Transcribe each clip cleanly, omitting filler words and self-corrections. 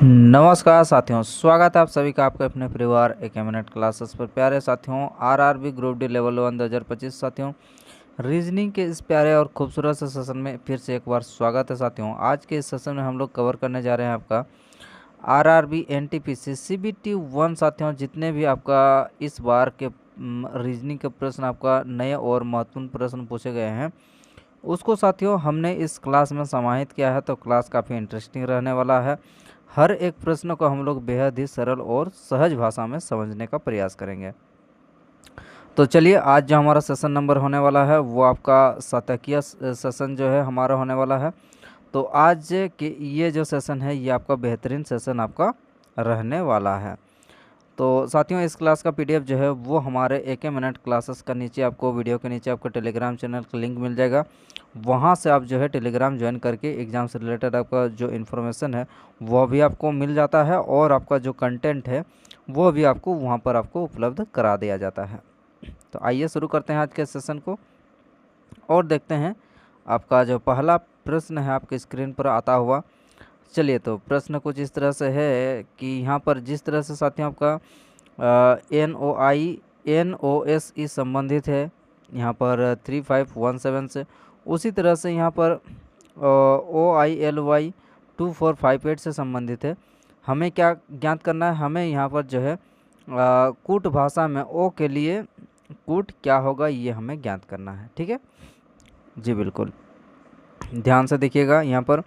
नमस्कार साथियों, स्वागत है आप सभी का आपके अपने परिवार एक मिनट क्लासेस पर। प्यारे साथियों, आरआरबी ग्रुप डी लेवल 1 2025 साथियों, रीजनिंग के इस प्यारे और खूबसूरत से सेशन में फिर से एक बार स्वागत है साथियों। आज के इस सेशन में हम लोग कवर करने जा रहे हैं आपका आरआरबी एनटीपीसी सीबीटी 1 साथियों। जितने भी आपका इस बार के रीजनिंग के प्रश्न आपका नए और महत्वपूर्ण प्रश्न पूछे गए हैं उसको साथियों हमने इस क्लास में समाहित किया है। तो क्लास काफ़ी इंटरेस्टिंग रहने वाला है। हर एक प्रश्न को हम लोग बेहद ही सरल और सहज भाषा में समझने का प्रयास करेंगे। तो चलिए, आज जो हमारा सेशन नंबर होने वाला है वो आपका शतकीय सेशन जो है हमारा होने वाला है। तो आज के ये जो सेशन है ये आपका बेहतरीन सेशन आपका रहने वाला है। तो साथियों, इस क्लास का पीडीएफ जो है वो हमारे एक मिनट क्लासेस का नीचे आपको वीडियो के नीचे आपको टेलीग्राम चैनल का लिंक मिल जाएगा। वहाँ से आप जो है टेलीग्राम ज्वाइन करके एग्ज़ाम से रिलेटेड आपका जो इन्फॉर्मेशन है वह भी आपको मिल जाता है और आपका जो कंटेंट है वो भी आपको वहाँ पर आपको उपलब्ध करा दिया जाता है। तो आइए शुरू करते हैं आज के सेशन को और देखते हैं आपका जो पहला प्रश्न है आपके स्क्रीन पर आता हुआ। चलिए, तो प्रश्न कुछ इस तरह से है कि यहाँ पर जिस तरह से साथियों आपका NOS संबंधित है यहाँ पर 3517 से, उसी तरह से यहाँ पर OILY 2458 से संबंधित है। हमें क्या ज्ञात करना है? हमें यहाँ पर जो है कूट भाषा में ओ के लिए कूट क्या होगा ये हमें ज्ञात करना है। ठीक है जी, बिल्कुल ध्यान से देखिएगा यहाँ पर।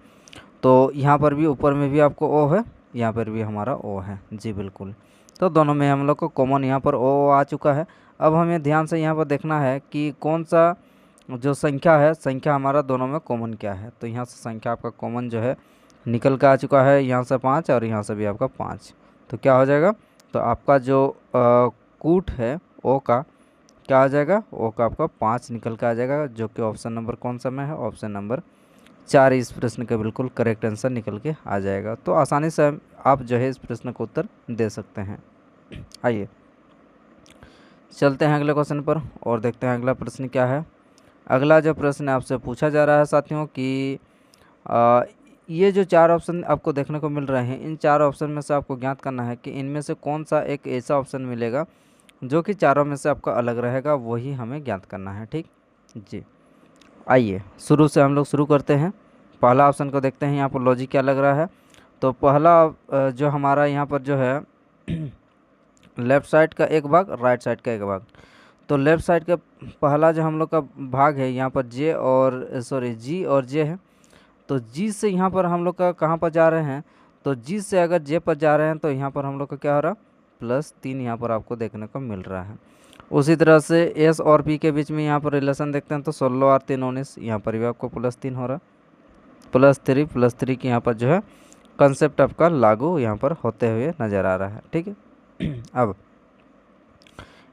तो यहाँ पर भी ऊपर में भी आपको ओ है, यहाँ पर भी हमारा ओ है जी, बिल्कुल। तो दोनों में हम लोग को कॉमन यहाँ पर ओ आ चुका है। अब हमें ध्यान से यहाँ पर देखना है कि कौन सा जो संख्या है, संख्या हमारा दोनों में कॉमन क्या है। तो यहाँ से संख्या आपका कॉमन जो है निकल कर आ चुका है, यहाँ से 5 और यहाँ से भी आपका 5। तो क्या हो जाएगा? तो आपका जो कूट है ओ का क्या आ जाएगा? ओ का आपका 5 निकल कर आ जाएगा, जो कि ऑप्शन नंबर कौन सा में है? ऑप्शन नंबर 4 इस प्रश्न का बिल्कुल करेक्ट आंसर निकल के आ जाएगा। तो आसानी से आप जो है इस प्रश्न को उत्तर दे सकते हैं। आइए चलते हैं अगले क्वेश्चन पर और देखते हैं अगला प्रश्न क्या है। अगला जो प्रश्न आपसे पूछा जा रहा है साथियों कि ये जो 4 ऑप्शन आपको देखने को मिल रहे हैं, इन 4 ऑप्शन में से आपको ज्ञात करना है कि इनमें से कौन सा एक ऐसा ऑप्शन मिलेगा जो कि चारों में से आपका अलग रहेगा, वही हमें ज्ञात करना है। ठीक जी, आइए शुरू से हम लोग शुरू करते हैं। पहला ऑप्शन को देखते हैं, यहाँ पर लॉजिक क्या लग रहा है। तो पहला जो हमारा यहाँ पर जो है लेफ़्ट साइड का एक भाग, राइट साइड का एक भाग। तो लेफ़्ट साइड का पहला जो हम लोग का भाग है यहाँ पर जी और जे है। तो जी से यहाँ पर हम लोग का कहाँ पर जा रहे हैं? तो जी से अगर जे पर जा रहे हैं तो यहाँ पर हम लोग का क्या हो रहा? +3 यहाँ पर आपको देखने को मिल रहा है। उसी तरह से एस और पी के बीच में यहाँ पर रिलेशन देखते हैं तो 16 और 3 19, यहाँ पर भी आपको +3 हो रहा, +3 की यहाँ पर जो है कंसेप्ट आपका लागू यहाँ पर होते हुए नज़र आ रहा है। ठीक है अब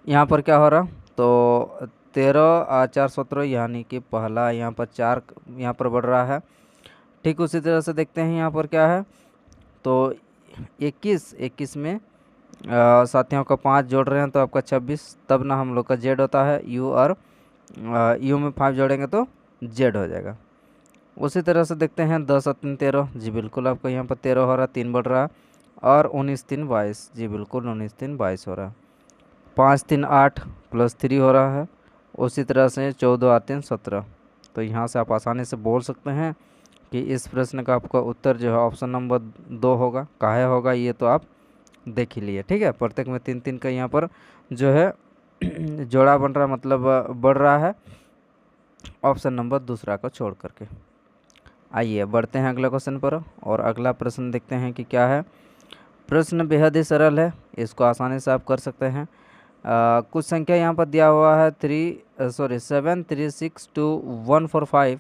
यहाँ पर क्या हो रहा? तो 13 4 17 यानी कि पहला यहाँ पर 4 यहाँ पर बढ़ रहा है। ठीक उसी तरह से देखते हैं यहाँ पर क्या है। तो 21 में साथियों का 5 जोड़ रहे हैं तो आपका 26, तब ना हम लोग का जेड होता है यू, और यू में 5 जोड़ेंगे तो जेड हो जाएगा। उसी तरह से देखते हैं 10 और 3 13, जी बिल्कुल आपका यहाँ पर 13 हो रहा, 3 बढ़ रहा, और 19 3 22, जी बिल्कुल 19 3 22 हो रहा, 5 3 8 +3 हो रहा है। उसी तरह से 14 और 3 17। तो यहाँ से आप आसानी से बोल सकते हैं कि इस प्रश्न का आपका उत्तर जो है ऑप्शन नंबर 2 होगा। काहे होगा ये तो आप देख ही लिए। ठीक है, प्रत्येक में 3 3 का यहाँ पर जो है जोड़ा बन रहा, मतलब बढ़ रहा है, ऑप्शन नंबर दूसरा को छोड़ करके। आइए बढ़ते हैं अगले क्वेश्चन पर और अगला प्रश्न देखते हैं कि क्या है। प्रश्न बेहद ही सरल है, इसको आसानी से आप कर सकते हैं। कुछ संख्या यहाँ पर दिया हुआ है 7 3 6 2 1 4 5।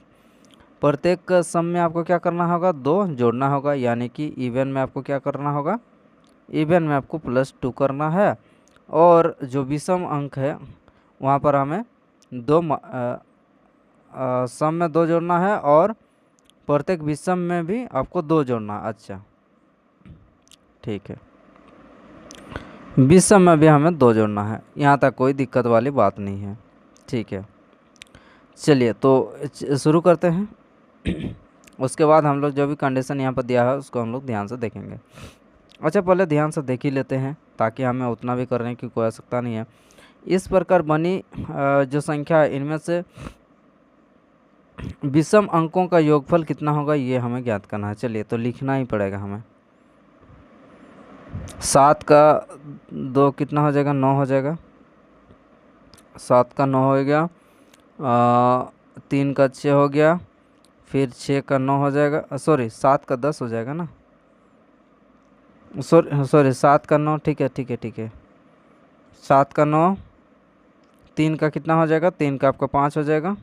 प्रत्येक सम में आपको क्या करना होगा? 2 जोड़ना होगा, यानी कि इवन में आपको क्या करना होगा? इवन में आपको +2 करना है। और जो विषम अंक है वहाँ पर हमें सम में 2 जोड़ना है और प्रत्येक विषम में भी आपको 2 जोड़ना। अच्छा ठीक है, विषम में भी हमें 2 जोड़ना है, यहाँ तक कोई दिक्कत वाली बात नहीं है। ठीक है, चलिए तो शुरू करते हैं। उसके बाद हम लोग जो भी कंडीशन यहाँ पर दिया है उसको हम लोग ध्यान से देखेंगे। अच्छा, पहले ध्यान से देख ही लेते हैं ताकि हमें उतना भी करने की कोई आवश्यकता नहीं है। इस प्रकार बनी जो संख्या है इनमें से विषम अंकों का योगफल कितना होगा ये हमें ज्ञात करना है। चलिए तो लिखना ही पड़ेगा हमें। 7 का 2 कितना हो जाएगा, 9 हो जाएगा। 7 का 9 हो गया, 3 का 6 हो गया, फिर 6 का 9 हो जाएगा, सॉरी 7 का 10 हो जाएगा ना, सॉरी 7 का 9, ठीक है ठीक है ठीक है। 7 का 9, 3 का कितना हो जाएगा, 3 का आपका 5 हो जाएगा,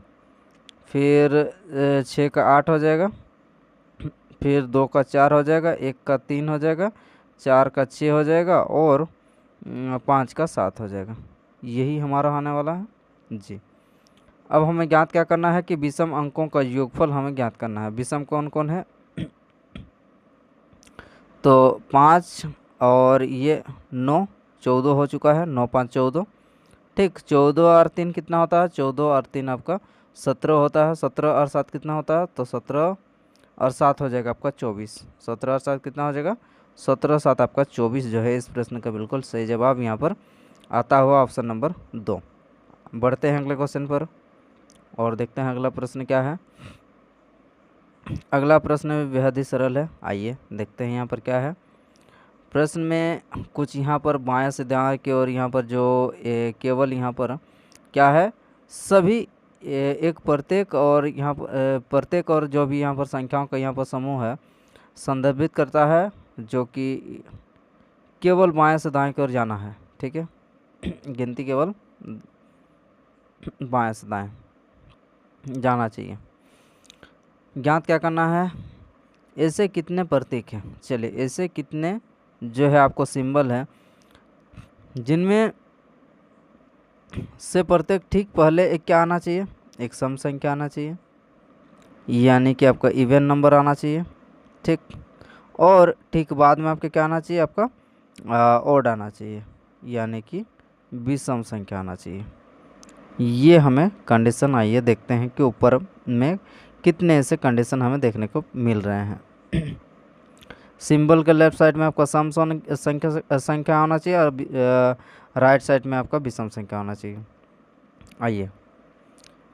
फिर 6 का 8 हो जाएगा, फिर 2 का 4 हो जाएगा, 1 का 3 हो जाएगा, 4 का 6 हो जाएगा और 5 का 7 हो जाएगा। यही हमारा आने वाला है जी। अब हमें ज्ञात क्या करना है कि विषम अंकों का योगफल हमें ज्ञात करना है। विषम कौन कौन है, तो 5 और ये 9, 14 हो चुका है। 9 5 14, ठीक। 14 और 3 कितना होता है, 14 और 3 आपका 17 होता है। 17 और 7 कितना होता है, तो 17 और 7 हो जाएगा आपका 24। 17 और 7 कितना हो जाएगा, 17 7 आपका 24 जो है इस प्रश्न का बिल्कुल सही जवाब यहाँ पर आता हुआ ऑप्शन नंबर 2। बढ़ते हैं अगले क्वेश्चन पर और देखते हैं अगला प्रश्न क्या है। अगला प्रश्न भी बेहद ही सरल है, आइए देखते हैं यहाँ पर क्या है। प्रश्न में कुछ यहाँ पर बाएं से दाएं की ओर यहाँ पर जो केवल यहाँ पर क्या है, सभी एक प्रत्येक और यहाँ पर प्रत्येक और जो भी यहाँ पर संख्याओं का यहाँ पर समूह है संदर्भित करता है, जो कि केवल बाएं से दाएं की ओर जाना है, ठीक है। गिनती केवल बाएं से दाएं जाना चाहिए। ज्ञात क्या करना है, ऐसे कितने प्रतीक हैं। चलिए ऐसे कितने जो है आपको सिंबल है जिनमें से प्रत्येक ठीक पहले एक क्या आना चाहिए, एक सम संख्या आना चाहिए, यानी कि आपका इवन नंबर आना चाहिए, ठीक। और ठीक बाद में आपके क्या आना चाहिए, आपका ओड आना चाहिए, यानी कि विषम संख्या आना चाहिए। ये हमें कंडीशन, आइए देखते हैं कि ऊपर में कितने ऐसे कंडीशन हमें देखने को मिल रहे हैं। सिंबल के लेफ्ट साइड में आपका सम संख्या होना चाहिए और राइट साइड में आपका विषम संख्या होना चाहिए। आइए,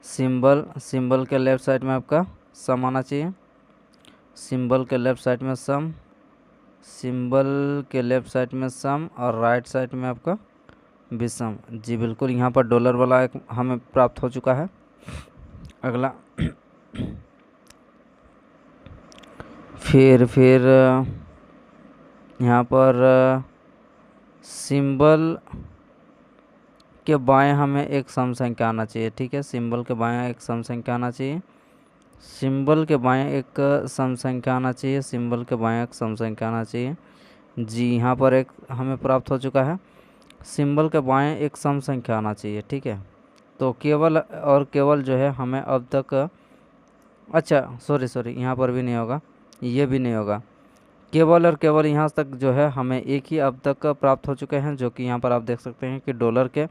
सिंबल के लेफ्ट साइड में आपका सम आना चाहिए, सिंबल के लेफ्ट साइड में सम, सिंबल के लेफ्ट साइड में सम और राइट साइड में आपका विषम। जी बिल्कुल, यहाँ पर डॉलर वाला एक हमें प्राप्त हो चुका है। अगला फिर यहाँ पर सिंबल के बाएं हमें एक सम संख्या आना चाहिए, ठीक है। सिंबल के बाएं एक सम संख्या आना चाहिए, सिंबल के बाएं एक सम संख्या आना चाहिए, सिंबल के बाएं एक सम संख्या आना चाहिए। जी यहाँ पर एक हमें प्राप्त हो चुका है, सिंबल के बाएं एक सम संख्या आना चाहिए, ठीक है। तो केवल और केवल जो है हमें अब तक, अच्छा सॉरी यहाँ पर भी नहीं होगा, ये भी नहीं होगा। केवल और केवल यहाँ तक जो है हमें एक ही अब तक प्राप्त हो चुके हैं, जो कि यहाँ पर आप देख सकते हैं कि डॉलर के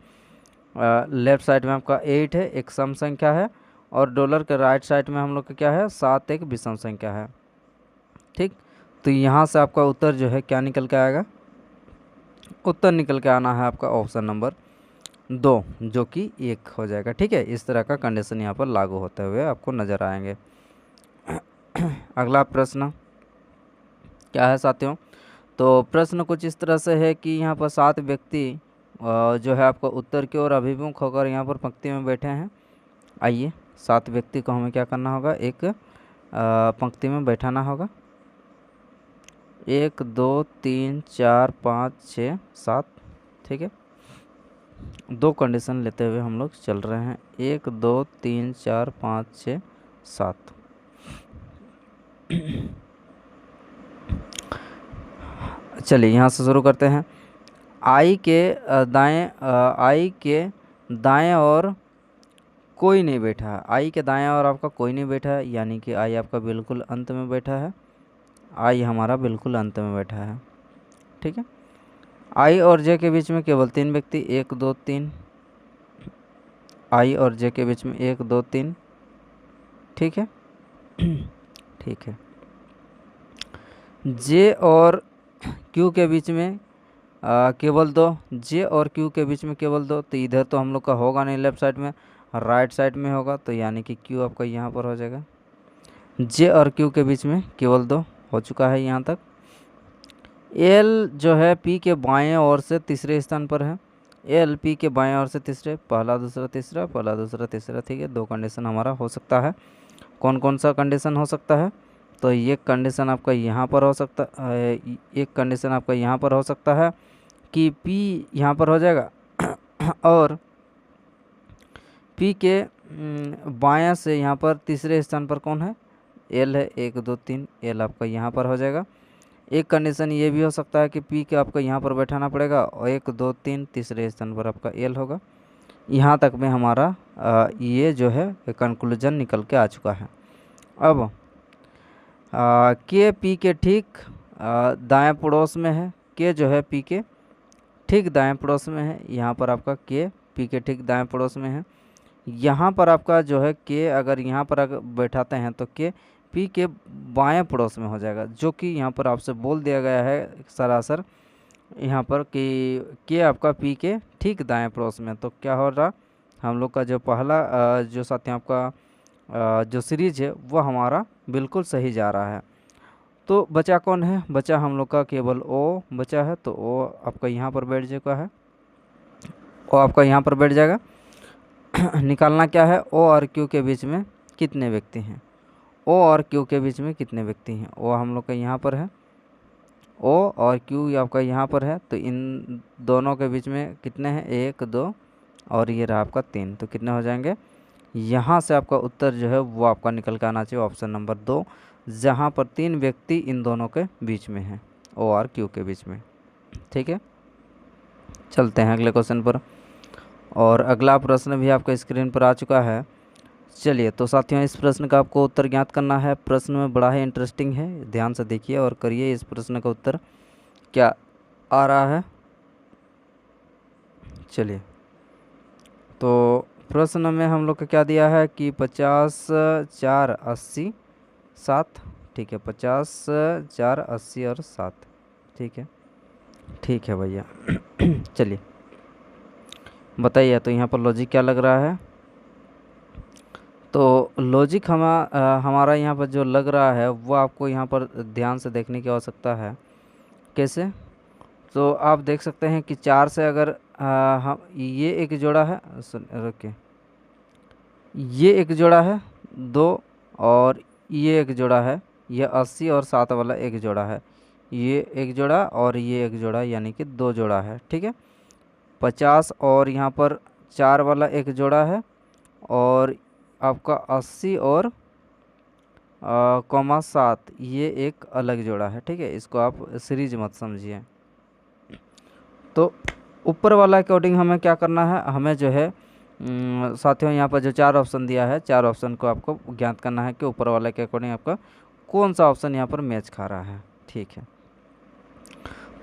लेफ़्ट साइड में आपका 8 है, एक सम संख्या है, और डॉलर के राइट साइड में हम लोग का क्या है, 7 एक विषम संख्या है, ठीक। तो यहाँ से आपका उत्तर जो है क्या निकल के आएगा, उत्तर निकल के आना है आपका ऑप्शन नंबर 2, जो कि 1 हो जाएगा, ठीक है। इस तरह का कंडीशन यहाँ पर लागू होते हुए आपको नज़र आएंगे। अगला प्रश्न क्या है साथियों, तो प्रश्न कुछ इस तरह से है कि यहाँ पर 7 व्यक्ति जो है आपको उत्तर की ओर अभिमुख होकर यहाँ पर पंक्ति में बैठे हैं। आइए 7 व्यक्ति को हमें क्या करना होगा, एक पंक्ति में बैठाना होगा। 1 2 3 4 5 6 7, ठीक है। 2 कंडीशन लेते हुए हम लोग चल रहे हैं, 1 2 3 4 5 6 7। चलिए यहाँ से शुरू करते हैं। आई के दाएं और कोई नहीं बैठा है, आई के दाएं और आपका कोई नहीं बैठा है, यानी कि आई आपका बिल्कुल अंत में बैठा है, आई हमारा बिल्कुल अंत में बैठा है, ठीक है। आई और जे के बीच में केवल 3 व्यक्ति, 1 2 3, आई और जे के बीच में 1 2 3, ठीक है। ठीक है। जे और क्यू के बीच में केवल दो, जे और क्यू के बीच में केवल दो, तो इधर तो हम लोग का होगा नहीं, लेफ्ट साइड में, राइट साइड में होगा, तो यानी कि क्यू आपका यहाँ पर हो जाएगा। जे और क्यू के बीच में केवल दो, हो चुका है यहाँ तक। एल जो है पी के बाएं ओर से तीसरे स्थान पर है, एल पी के बाएं ओर से तीसरे, पहला दूसरा तीसरा, पहला दूसरा तीसरा, ठीक है। दो कंडीशन हमारा हो सकता है। कौन कौन सा कंडीशन हो सकता है? तो ये कंडीशन आपका यहाँ पर हो सकता है, एक कंडीशन आपका यहाँ पर हो सकता है कि P यहाँ पर हो जाएगा और P के बायां से यहाँ पर तीसरे स्थान पर कौन है? L है, 1 2 3, L आपका यहाँ पर हो जाएगा। एक कंडीशन ये भी हो सकता है कि P के आपको यहाँ पर बैठाना पड़ेगा और 1 2 3 तीसरे स्थान पर आपका L होगा। यहाँ तक में हमारा ये जो है कंक्लूजन निकल के आ चुका है। अब के पी के ठीक दाएं पड़ोस में है, के जो है पी के ठीक दाएं पड़ोस में है, यहाँ पर आपका के पी के ठीक दाएं पड़ोस में है। यहाँ पर आपका जो है के अगर यहाँ पर अगर बैठाते हैं तो के पी के बाएं पड़ोस में हो जाएगा, जो कि यहाँ पर आपसे बोल दिया गया है सरासर यहाँ पर कि के आपका पी के ठीक दाएं पड़ोस में। तो क्या हो रहा, हम लोग का जो पहला जो साथियों आपका जो सीरीज है वो हमारा बिल्कुल सही जा रहा है। तो बचा कौन है? बचा हम लोग का केवल ओ बचा है, तो ओ आपका यहाँ पर बैठ चुका है, ओ आपका यहाँ पर बैठ जाएगा। निकालना क्या है? ओ और क्यू के बीच में कितने व्यक्ति हैं, ओ और क्यू के बीच में कितने व्यक्ति हैं। ओ हम लोग का यहाँ पर है, ओ और क्यू आपका यहाँ पर है, तो इन दोनों के बीच में कितने हैं? 1 2 और ये रहा आपका 3, तो कितने हो जाएंगे? यहाँ से आपका उत्तर जो है वो आपका निकल के आना चाहिए ऑप्शन नंबर 2, जहाँ पर 3 व्यक्ति इन दोनों के बीच में हैं, ओ और क्यू के बीच में। ठीक है, चलते हैं अगले क्वेश्चन पर। और अगला प्रश्न भी आपका स्क्रीन पर आ चुका है। चलिए तो साथियों, इस प्रश्न का आपको उत्तर ज्ञात करना है। प्रश्न में बड़ा ही इंटरेस्टिंग है, ध्यान से देखिए और करिए इस प्रश्न का उत्तर क्या आ रहा है। चलिए तो प्रश्न में हम लोग का क्या दिया है कि 50 4 80 7, ठीक है, 50 4 80 और 7, ठीक है, ठीक है भैया। चलिए बताइए तो यहाँ पर लॉजिक क्या लग रहा है। तो लॉजिक हमारा यहाँ पर जो लग रहा है वो आपको यहाँ पर ध्यान से देखने की आवश्यकता है। कैसे? तो आप देख सकते हैं कि 4 से अगर हम ये एक जोड़ा है, रुकिए, ये एक जोड़ा है 2 और ये एक जोड़ा है, ये 80 और 7 वाला एक जोड़ा है, ये एक जोड़ा और ये एक जोड़ा, यानी कि 2 जोड़ा है। ठीक है, 50 और यहाँ पर 4 वाला एक जोड़ा है और आपका 80 और कॉमा 7 ये एक अलग जोड़ा है। ठीक है, इसको आप सीरीज मत समझिए। तो ऊपर वाला अकॉर्डिंग हमें क्या करना है, हमें जो है साथियों यहाँ पर जो 4 ऑप्शन दिया है, 4 ऑप्शन को आपको ज्ञात करना है कि ऊपर वाले के अकॉर्डिंग आपका कौन सा ऑप्शन यहाँ पर मैच खा रहा है। ठीक है,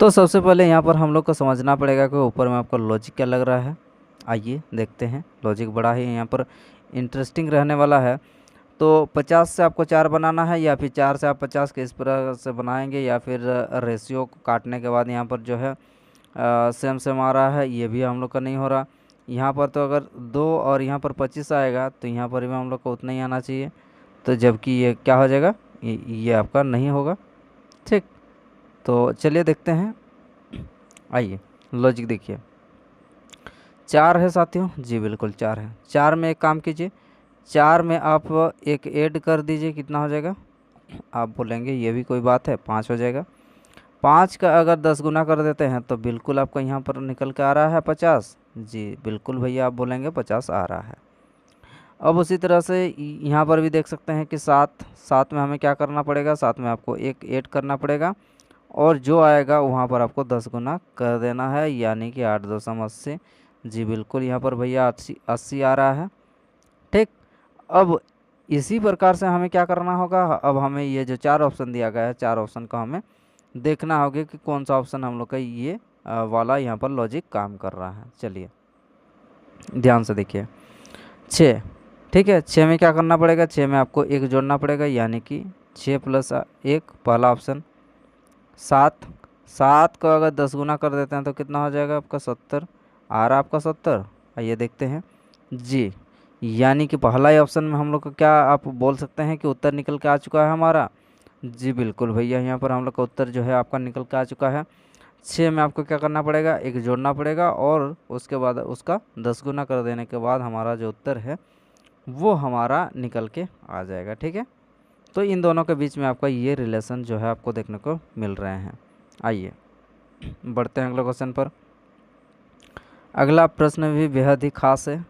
तो सबसे पहले यहाँ पर हम लोग को समझना पड़ेगा कि ऊपर में आपका लॉजिक क्या लग रहा है। आइए देखते हैं, लॉजिक बड़ा ही यहाँ पर इंटरेस्टिंग रहने वाला है। तो 50 से आपको 4 बनाना है या फिर 4 से आप 50 के इस तरह से बनाएंगे, या फिर रेशियो को काटने के बाद यहाँ पर जो है सेम सेम आ रहा है, ये भी हम लोग का नहीं हो रहा। यहाँ पर तो अगर 2 और यहाँ पर 25 आएगा तो यहाँ पर भी हम लोग को उतना ही आना चाहिए, तो जबकि ये क्या हो जाएगा, ये आपका नहीं होगा। ठीक, तो चलिए देखते हैं। आइए लॉजिक देखिए, 4 है साथियों, जी बिल्कुल 4 है। 4 में एक काम कीजिए, 4 में आप एक ऐड कर दीजिए, कितना हो जाएगा? आप बोलेंगे ये भी कोई बात है, 5 हो जाएगा। 5 का अगर 10 गुना कर देते हैं तो बिल्कुल आपको यहाँ पर निकल के आ रहा है 50। जी बिल्कुल भैया, आप बोलेंगे 50 आ रहा है। अब उसी तरह से यहाँ पर भी देख सकते हैं कि 7 में हमें क्या करना पड़ेगा, 7 में आपको एक ऐड करना पड़ेगा और जो आएगा वहाँ पर आपको 10 गुना कर देना है, यानी कि 8 2 80। जी बिल्कुल, यहाँ पर भैया 80 आ रहा है। ठीक, अब इसी प्रकार से हमें क्या करना होगा, अब हमें ये जो 4 ऑप्शन दिया गया है, 4 ऑप्शन का हमें देखना होगा कि कौन सा ऑप्शन हम लोग का ये वाला यहाँ पर लॉजिक काम कर रहा है। चलिए ध्यान से देखिए, 6, ठीक है, 6 में क्या करना पड़ेगा, 6 में आपको एक जोड़ना पड़ेगा, यानी कि 6 प्लस 1 पहला ऑप्शन 7। 7 को अगर 10 गुना कर देते हैं तो कितना हो जाएगा आपका 70। आ रहा आपका 70। आइए देखते हैं जी। यानी कि पहला ही ऑप्शन में हम लोग को क्या आप बोल सकते हैं कि उत्तर निकल के आ चुका है हमारा। जी बिल्कुल भैया, यहाँ पर हम लोग का उत्तर जो है आपका निकल के आ चुका है। 6 में आपको क्या करना पड़ेगा, एक जोड़ना पड़ेगा और उसके बाद उसका 10 गुना कर देने के बाद हमारा जो उत्तर है वो हमारा निकल के आ जाएगा। ठीक है, तो इन दोनों के बीच में आपका ये रिलेशन जो है आपको देखने को मिल रहे हैं। आइए बढ़ते हैं अगले क्वेश्चन पर। अगला प्रश्न भी बेहद ही खास है।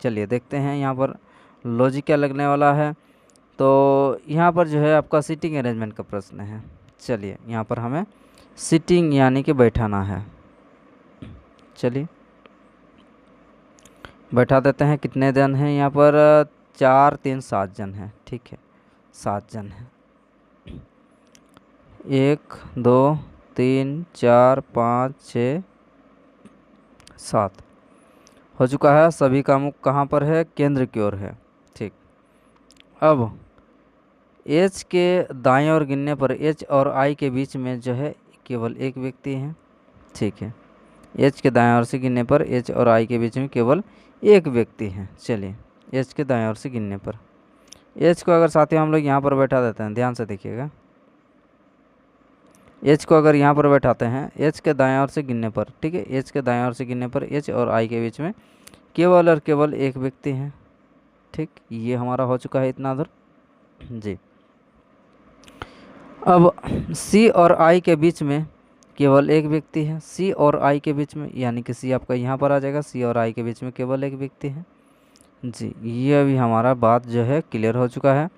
चलिए देखते हैं यहाँ पर लॉजिक क्या लगने वाला है। तो यहाँ पर जो है आपका सीटिंग अरेंजमेंट का प्रश्न है। चलिए यहाँ पर हमें सीटिंग यानी कि बैठाना है। चलिए बैठा देते हैं। कितने जन हैं यहाँ पर, 4 3 7 जन हैं। ठीक है, 7 जन हैं। 1 2 3 4 5 6 7 हो चुका है। सभी का मुख कहाँ पर है, केंद्र की ओर है। ठीक, अब एच के दाएं ओर गिनने पर एच और आई के बीच में जो है केवल एक व्यक्ति है। ठीक है, एच के दाएं ओर से गिनने पर एच और आई के बीच में केवल एक व्यक्ति है। चलिए एच के दाएं ओर से गिनने पर एच को अगर साथियों हम लोग यहाँ पर बैठा देते हैं, ध्यान से देखिएगा। एच को अगर यहाँ पर बैठाते हैं एच के दाएं ओर से गिनने पर, ठीक है, एच के दाएं ओर से गिनने पर एच और आई के बीच में केवल और केवल एक व्यक्ति है। ठीक, ये हमारा हो चुका है इतना दूर जी। अब सी और आई के बीच में केवल एक व्यक्ति है। सी और आई के बीच में यानी कि सी आपका यहाँ पर आ जाएगा। सी और आई के बीच में केवल एक व्यक्ति है जी। ये अभी हमारा बात जो है क्लियर हो चुका है।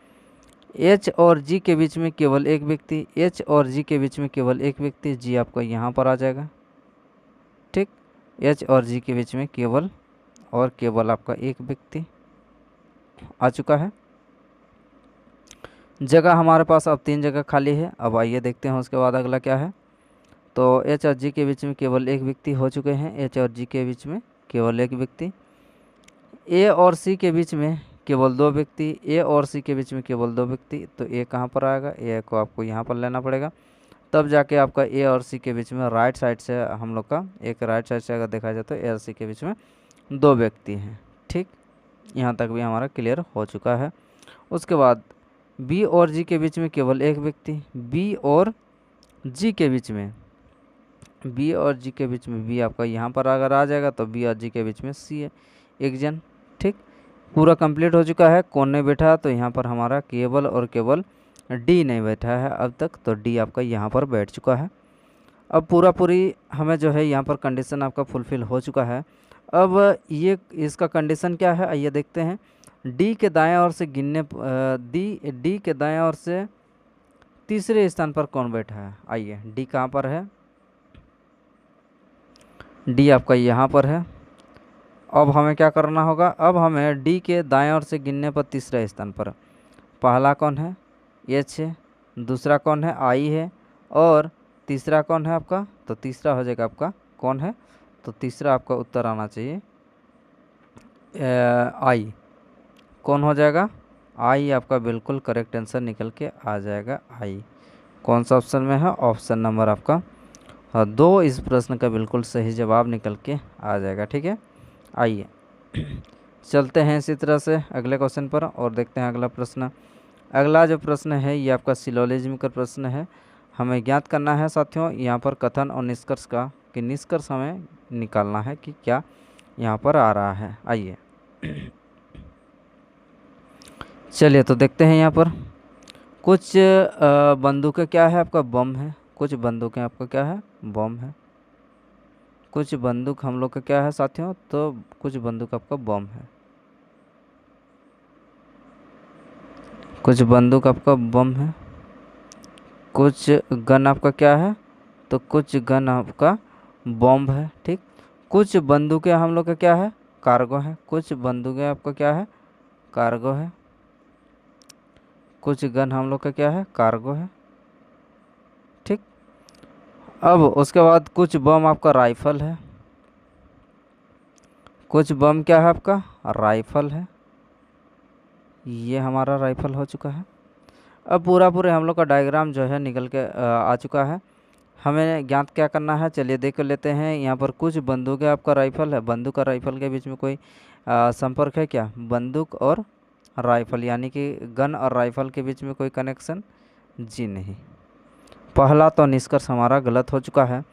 एच और जी के बीच में केवल एक व्यक्ति, एच और जी के बीच में केवल एक व्यक्ति, जी आपका यहाँ पर आ जाएगा। ठीक, एच और जी के बीच में केवल और केवल आपका एक व्यक्ति आ चुका है। जगह हमारे पास अब 3 जगह खाली है। अब आइए देखते हैं उसके बाद अगला क्या है। तो एच और जी के बीच में केवल एक व्यक्ति हो चुके हैं। एच और जी के बीच में केवल एक व्यक्ति। ए और सी के बीच में केवल 2 व्यक्ति। ए और सी के बीच में केवल 2 व्यक्ति, तो ए कहाँ पर आएगा, ए को आपको यहाँ पर लेना पड़ेगा, तब जाके आपका ए और सी के बीच में राइट साइड से हम लोग का एक राइट साइड से अगर देखा जाए तो ए और सी के बीच में 2 व्यक्ति हैं। ठीक, यहाँ तक भी हमारा क्लियर हो चुका है। उसके बाद बी और जी के बीच में केवल एक व्यक्ति। बी और जी के बीच में, बी और जी के बीच में बी आपका यहाँ पर अगर आ जाएगा तो बी और जी के बीच में सी है, एक जन। ठीक, पूरा कंप्लीट हो चुका है। कौन नहीं बैठा, तो यहाँ पर हमारा केवल और केवल डी नहीं बैठा है अब तक, तो डी आपका यहाँ पर बैठ चुका है। अब पूरी हमें जो है यहाँ पर कंडीशन आपका फुलफ़िल हो चुका है। अब ये इसका कंडीशन क्या है आइए देखते हैं। डी के दाएं ओर से गिनने डी के दाएं ओर से तीसरे स्थान पर कौन बैठा है। आइए डी कहाँ पर है, डी आपका यहाँ पर है। अब हमें क्या करना होगा, अब हमें डी के दाएं ओर से गिनने पर तीसरे स्थान पर पहला कौन है, एच है, दूसरा कौन है, आई है, और तीसरा कौन है आपका, तो तीसरा हो जाएगा आपका कौन है, तो तीसरा आपका उत्तर आना चाहिए आई। कौन हो जाएगा, आई आपका बिल्कुल करेक्ट आंसर निकल के आ जाएगा आई। कौन सा ऑप्शन में है, ऑप्शन नंबर आपका 2 इस प्रश्न का बिल्कुल सही जवाब निकल के आ जाएगा। ठीक है, आइए चलते हैं इसी तरह से अगले क्वेश्चन पर और देखते हैं अगला प्रश्न। अगला जो प्रश्न है ये आपका सिलोजिज्म का प्रश्न है। हमें ज्ञात करना है साथियों यहाँ पर कथन और निष्कर्ष का, कि निष्कर्ष हमें निकालना है कि क्या यहाँ पर आ रहा है। आइए चलिए तो देखते हैं यहाँ पर कुछ बंदूकें क्या है आपका, बम है। कुछ बंदूकें आपका क्या है, बम है। कुछ बंदूक हम लोग का क्या है साथियों, तो कुछ बंदूक आपका बम है। कुछ बंदूक आपका बम है। कुछ गन आपका क्या है, तो कुछ गन आपका बॉम्ब है। ठीक, कुछ बंदूकें हम लोग का क्या है, कार्गो है। कुछ बंदूकें आपका क्या है, कार्गो है। कुछ गन हम लोग का क्या है, कार्गो है। ठीक, अब उसके बाद कुछ बम आपका राइफल है। कुछ बम क्या है आपका, राइफल है। ये हमारा राइफल हो चुका है। अब पूरा पूरे हम लोग का डायग्राम जो है निकल के आ चुका है। हमें ज्ञात क्या करना है, चलिए देख लेते हैं। यहाँ पर कुछ बंदूकें, आपका राइफल है, बंदूक और राइफल के बीच में कोई संपर्क है क्या? बंदूक और राइफल यानी कि गन और राइफल के बीच में कोई कनेक्शन? जी नहीं। पहला तो निष्कर्ष हमारा गलत हो चुका है।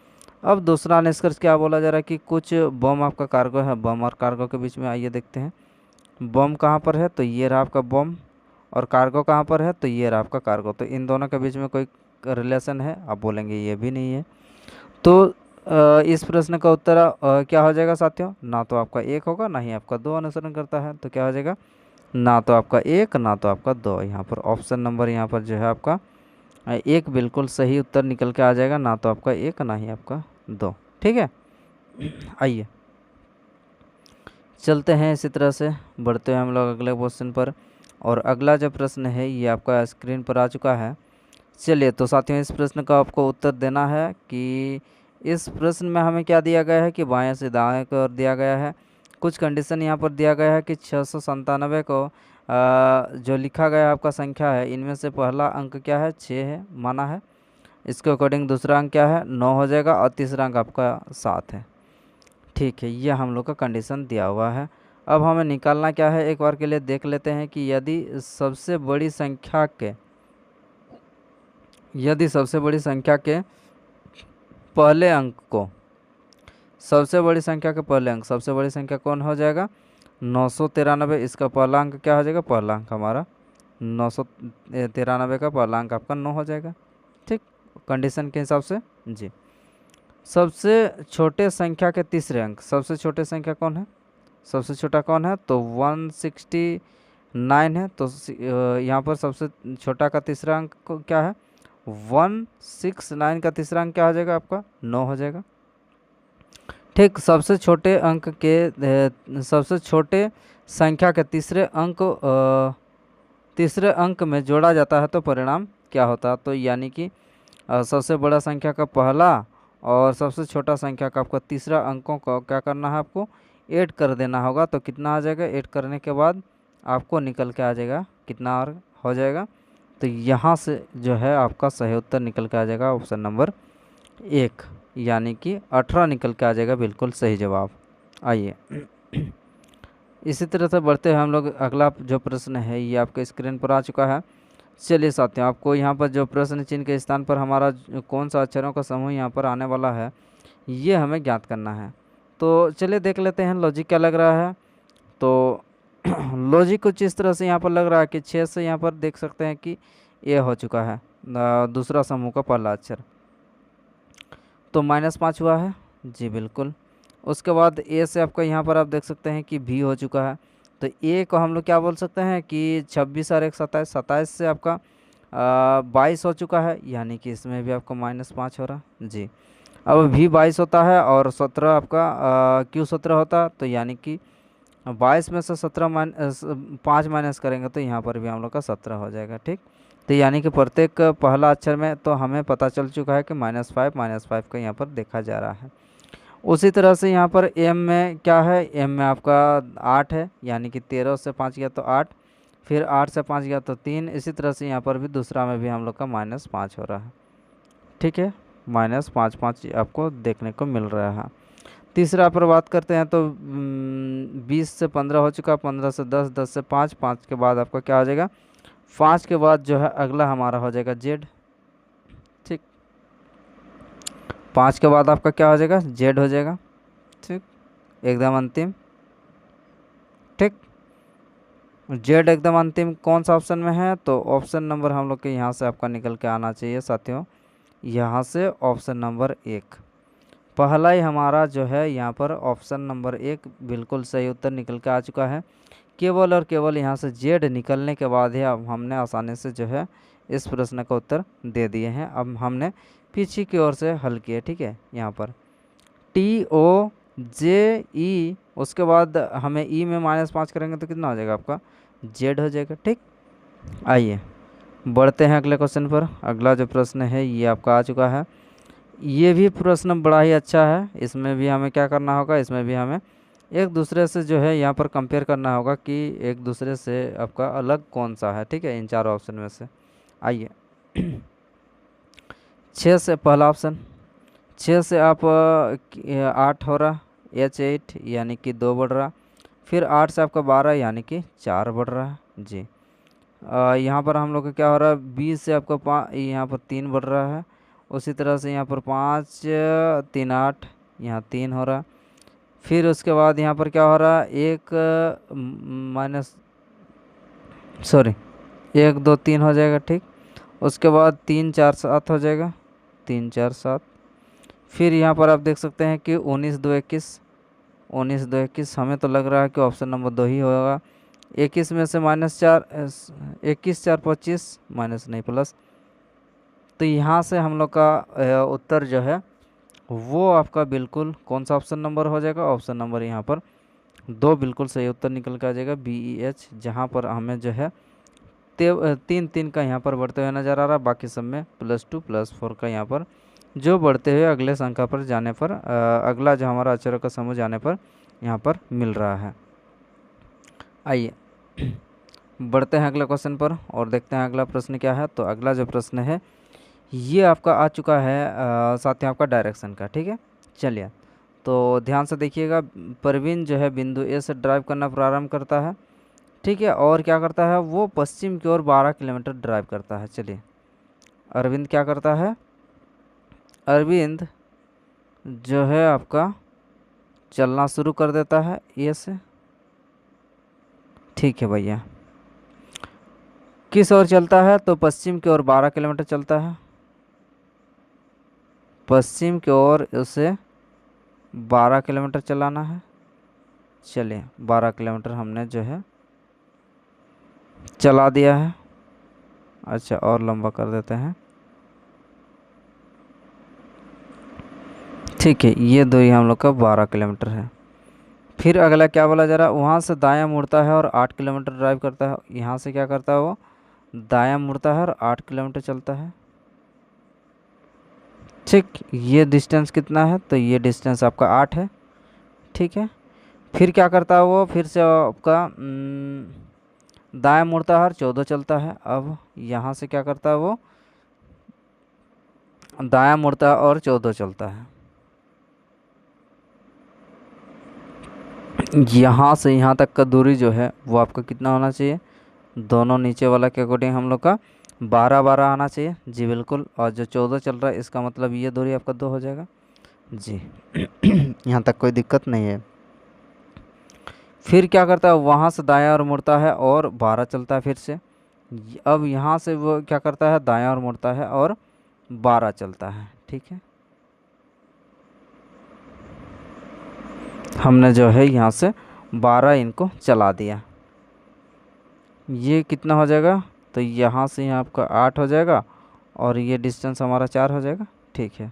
अब दूसरा निष्कर्ष क्या बोला जा रहा है कि कुछ बम आपका कार्गो है, बम और कार्गो के बीच में आइए देखते हैं। बम कहाँ पर है? तो ये रहा आपका बम। और कार्गो कहाँ पर है? तो ये रहा आपका कार्गो। तो इन दोनों के बीच में कोई रिलेशन है? आप बोलेंगे ये भी नहीं है। तो इस प्रश्न का उत्तर क्या हो जाएगा साथियों? ना तो आपका एक होगा, ना ही आपका दो अनुसरण करता है। तो क्या हो जाएगा? ना तो आपका एक, ना तो आपका दो। यहाँ पर ऑप्शन नंबर यहाँ पर जो है आपका एक बिल्कुल सही उत्तर निकल के आ जाएगा। ना तो आपका एक, ना ही आपका दो। ठीक है, आइए चलते हैं इसी तरह से, बढ़ते हैं हम लोग अगले क्वेश्चन पर। और अगला जो प्रश्न है ये आपका स्क्रीन पर आ चुका है। चलिए तो साथियों, इस प्रश्न का आपको उत्तर देना है कि इस प्रश्न में हमें क्या दिया गया है कि बाएं से दाएं की ओर दिया गया है। कुछ कंडीशन यहाँ पर दिया गया है कि 697 को जो लिखा गया आपका संख्या है, इनमें से पहला अंक क्या है? 6 है माना है। इसके अकॉर्डिंग दूसरा अंक क्या है? 9 हो जाएगा। और तीसरा अंक आपका 7 है। ठीक है, ये हम लोग का कंडीशन दिया हुआ है। अब हमें निकालना क्या है, एक बार के लिए देख लेते हैं कि यदि सबसे बड़ी संख्या के पहले अंक को, सबसे बड़ी संख्या के पहले अंक, सबसे बड़ी संख्या कौन हो जाएगा? 993। इसका पहला अंक क्या हो जाएगा? पहला अंक हमारा 993 का पहला अंक आपका 9 हो जाएगा। ठीक, कंडीशन के हिसाब से जी। सबसे छोटे संख्या के तीसरे अंक, सबसे छोटे संख्या कौन है? सबसे छोटा कौन है? तो 169 है। तो यहाँ पर सबसे छोटा का तीसरा अंक क्या है? 169 का तीसरा अंक क्या हो जाएगा आपका? 9 हो जाएगा। ठीक, सबसे छोटे अंक के सबसे छोटे संख्या के तीसरे अंक में जोड़ा जाता है तो परिणाम क्या होता है? तो यानी कि सबसे बड़ा संख्या का पहला और सबसे छोटा संख्या का आपका तीसरा अंकों को क्या करना है? आपको ऐड कर देना होगा। तो कितना आ जाएगा? ऐड करने के बाद आपको निकल के आ जाएगा कितना और हो जाएगा? तो यहाँ से जो है आपका सही उत्तर निकल के आ जाएगा ऑप्शन नंबर 1, यानी कि 18 निकल के आ जाएगा बिल्कुल सही जवाब। आइए इसी तरह से बढ़ते हैं हम लोग। अगला जो प्रश्न है ये आपके स्क्रीन पर आ चुका है। चलिए साथियों, आपको यहाँ पर जो प्रश्न चिन्ह के स्थान पर हमारा कौन सा अक्षरों का समूह यहाँ पर आने वाला है ये हमें ज्ञात करना है। तो चलिए देख लेते हैं लॉजिक क्या लग रहा है। तो लॉजिक कुछ इस तरह से यहाँ पर लग रहा है कि 6 से यहाँ पर देख सकते हैं कि ए हो चुका है दूसरा समूह का पहला अक्षर, तो -5 हुआ है। जी बिल्कुल। उसके बाद ए से आपका यहाँ पर आप देख सकते हैं कि भी हो चुका है। तो ए को हम लोग क्या बोल सकते हैं कि 26 और 1 27, 27 से आपका 22 हो चुका है, यानी कि इसमें भी आपको -5 हो रहा। जी, अब भी 22 होता है और 17 आपका क्यों 17 होता, तो यानी कि 22 में से 5 माइनस करेंगे तो यहाँ पर भी हम लोग का 17 हो जाएगा। ठीक, तो यानी कि प्रत्येक पहला अक्षर में तो हमें पता चल चुका है कि -5 का यहाँ पर देखा जा रहा है। उसी तरह से यहाँ पर एम में क्या है? एम में आपका 8 है, यानी कि 13 से 5 गया तो 8, फिर 8 से 5 गया तो 3। इसी तरह से यहाँ पर भी दूसरा में भी हम लोग का -5 हो रहा है। ठीक है, -5 आपको देखने को मिल रहा है। तीसरा पर बात करते हैं तो 20 से 15 हो चुका, 15 से 10, 10 से 5, 5 के बाद आपका क्या हो जाएगा? 5 के बाद जो है अगला हमारा हो जाएगा जेड। ठीक, 5 के बाद आपका क्या हो जाएगा? जेड हो जाएगा। ठीक, एकदम अंतिम। ठीक, जेड एकदम अंतिम कौन सा ऑप्शन में है? तो ऑप्शन नंबर हम लोग के यहाँ से आपका निकल के आना चाहिए साथियों, यहाँ से ऑप्शन नंबर 1 पहला ही हमारा जो है यहाँ पर ऑप्शन नंबर 1 बिल्कुल सही उत्तर निकल के आ चुका है। केवल और केवल यहाँ से जेड निकलने के बाद ही अब हमने आसानी से जो है इस प्रश्न का उत्तर दे दिए हैं। अब हमने पीछे की ओर से हल किए। ठीक है, यहाँ पर TOJE, उसके बाद हमें ई में -5 करेंगे तो कितना हो जाएगा आपका? जेड हो जाएगा। ठीक, आइए बढ़ते हैं अगले क्वेश्चन पर। अगला जो प्रश्न है ये आपका आ चुका है। ये भी प्रश्न बड़ा ही अच्छा है। इसमें भी हमें क्या करना होगा? इसमें भी हमें एक दूसरे से जो है यहाँ पर कंपेयर करना होगा कि एक दूसरे से आपका अलग कौन सा है। ठीक है, इन चारों ऑप्शन में से आइए 6 से पहला ऑप्शन, 6 से आप 8 हो रहा, H8 यानी कि 2 बढ़ रहा। फिर 8 से आपका 12 यानी कि 4 बढ़ रहा है जी। यहाँ पर हम लोग का क्या हो रहा है, 20 से आपका यहाँ पर 3 बढ़ रहा है। उसी तरह से यहाँ पर 5 3 8 यहाँ 3 हो रहा। फिर उसके बाद यहाँ पर क्या हो रहा है, एक माइनस सॉरी 1 2 3 हो जाएगा ठीक। उसके बाद 3 4 7 हो जाएगा, 3 4 7। फिर यहाँ पर आप देख सकते हैं कि 19 2 21, 19 2 21 हमें तो लग रहा है कि ऑप्शन नंबर 2 ही होगा। 21 में से -4 21 4 25 माइनस नहीं प्लस। तो यहाँ से हम लोग का उत्तर जो है वो आपका बिल्कुल कौन सा ऑप्शन नंबर हो जाएगा, ऑप्शन नंबर यहाँ पर 2 बिल्कुल सही उत्तर निकल के आ जाएगा, BEH। जहाँ पर हमें जो है 3 3 का यहाँ पर बढ़ते हुए नज़र आ रहा है, बाकी सब में +2 +4 का यहाँ पर जो बढ़ते हुए अगले संख्या पर जाने पर अगला जो हमारा अक्षरों का समूह जाने पर यहाँ पर मिल रहा है। आइए बढ़ते हैं अगले क्वेश्चन पर और देखते हैं अगला प्रश्न क्या है। तो अगला जो प्रश्न है ये आपका आ चुका है साथियों आपका डायरेक्शन का, ठीक है। चलिए तो ध्यान से देखिएगा। परवीन जो है बिंदु ए से ड्राइव करना प्रारंभ करता है, ठीक है, और क्या करता है वो पश्चिम की ओर 12 किलोमीटर ड्राइव करता है। चलिए अरविंद क्या करता है, अरविंद जो है आपका चलना शुरू कर देता है ए से, ठीक है भैया। किस ओर चलता है, तो पश्चिम की ओर 12 किलोमीटर चलता है, पश्चिम की ओर उसे 12 किलोमीटर चलाना है। चलिए 12 किलोमीटर हमने जो है चला दिया है। अच्छा और लंबा कर देते हैं, ठीक है। ये दूरी हम लोग का 12 किलोमीटर है। फिर अगला क्या बोला जा रहा है, वहाँ से दायां मुड़ता है और 8 किलोमीटर ड्राइव करता है। यहाँ से क्या करता है वो दायां मुड़ता है और 8 किलोमीटर चलता है, ठीक। ये डिस्टेंस कितना है, तो ये डिस्टेंस आपका 8 है, ठीक है। फिर क्या करता है वो, फिर से आपका दायां मुड़ता है और 14 चलता है। अब यहाँ से क्या करता है वो दायां मुड़ता है और 14 चलता है। यहाँ से यहाँ तक का दूरी जो है वो आपका कितना होना चाहिए, दोनों नीचे वाला के अकॉर्डिंग हम लोग का 12 12 आना चाहिए जी बिल्कुल। और जो 14 चल रहा है इसका मतलब ये दूरी आपका 2 हो जाएगा जी। यहाँ तक कोई दिक्कत नहीं है। फिर क्या करता है वहाँ से दायां और मुड़ता है और 12 चलता है फिर से। अब यहाँ से वो क्या करता है दायां और मुड़ता है और 12 चलता है, ठीक है। हमने जो है यहाँ से 12 इनको चला दिया। ये कितना हो जाएगा, तो यहाँ से यहाँ आपका 8 हो जाएगा और ये डिस्टेंस हमारा 4 हो जाएगा, ठीक है।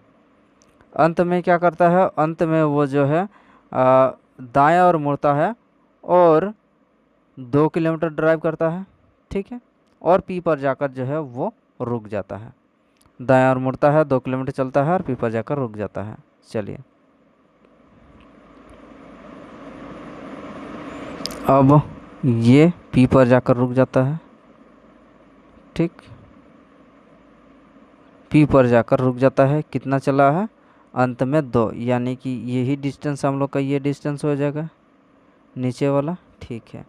अंत में क्या करता है, अंत में वो जो है दायां और मुड़ता है और 2 किलोमीटर ड्राइव करता है, ठीक है। और पी पर जाकर जो है वो रुक जाता है। दायां और मुड़ता है, 2 किलोमीटर चलता है और पी पर जाकर रुक जाता है। चलिए अब ये पी पर जाकर रुक जाता है, ठीक। पी पर जाकर रुक जाता है, कितना चला है अंत में 2, यानी कि यही डिस्टेंस हम लोग का ये डिस्टेंस हो जाएगा नीचे वाला, ठीक है।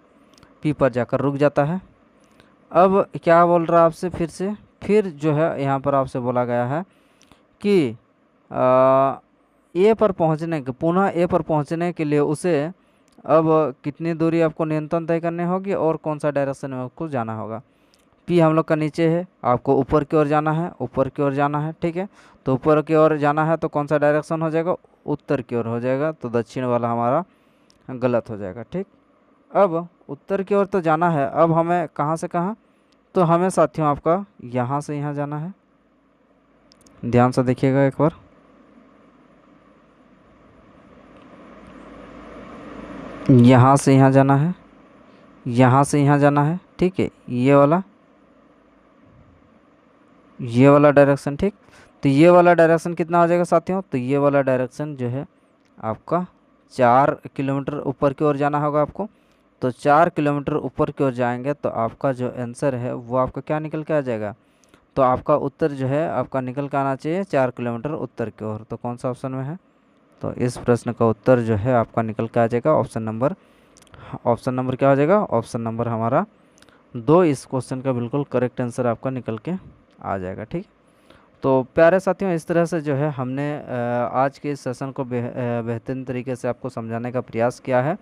पी पर जाकर रुक जाता है। अब क्या बोल रहा है आपसे फिर से, फिर जो है यहाँ पर आपसे बोला गया है कि ए पर पहुँचने के पुनः ए पर पहुँचने के लिए उसे अब कितनी दूरी आपको नियंत्रण तय करनी होगी और कौन सा डायरेक्शन में आपको जाना होगा। पी हम लोग का नीचे है, आपको ऊपर की ओर जाना है, ऊपर की ओर जाना है, ठीक है। तो ऊपर की ओर जाना है तो कौन सा डायरेक्शन हो जाएगा, उत्तर की ओर हो जाएगा। तो दक्षिण वाला हमारा गलत हो जाएगा, ठीक। अब उत्तर की ओर तो जाना है, अब हमें कहाँ से कहाँ, तो हमें साथियों आपका यहाँ से यहाँ जाना है। ध्यान से देखिएगा एक बार, यहाँ से यहाँ जाना है, यहाँ से यहाँ जाना है, ठीक है। ये वाला डायरेक्शन, ठीक। तो ये वाला डायरेक्शन कितना हो जाएगा साथियों, तो ये वाला डायरेक्शन जो है आपका 4 किलोमीटर ऊपर की ओर जाना होगा आपको। तो 4 किलोमीटर ऊपर की ओर जाएंगे तो आपका जो आंसर है वो आपका क्या निकल के आ जाएगा, तो आपका उत्तर जो है आपका निकल कर आना चाहिए 4 किलोमीटर उत्तर की ओर। तो कौन सा ऑप्शन में है? तो इस प्रश्न का उत्तर जो है आपका निकल के आ जाएगा ऑप्शन नंबर क्या हो जाएगा? ऑप्शन नंबर हमारा 2 इस क्वेश्चन का बिल्कुल करेक्ट आंसर आपका निकल के आ जाएगा। ठीक। तो प्यारे साथियों, इस तरह से जो है हमने आज के इस सेशन को बेहतरीन तरीके से आपको समझाने का प्रयास किया है।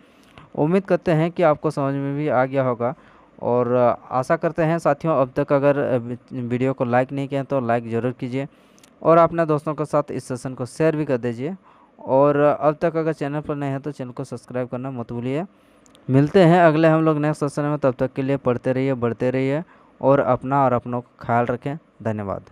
उम्मीद करते हैं कि आपको समझ में भी आ गया होगा, और आशा करते हैं साथियों अब तक अगर वीडियो को लाइक नहीं किया तो लाइक ज़रूर कीजिए, और अपने दोस्तों के साथ इस सेशन को शेयर भी कर दीजिए। और अब तक अगर चैनल पर नए हैं तो चैनल को सब्सक्राइब करना मत भूलिए। मिलते हैं अगले हम लोग नेक्स्ट सेशन में, तब तक के लिए पढ़ते रहिए, बढ़ते रहिए, और अपना और अपनों का ख्याल रखें। धन्यवाद।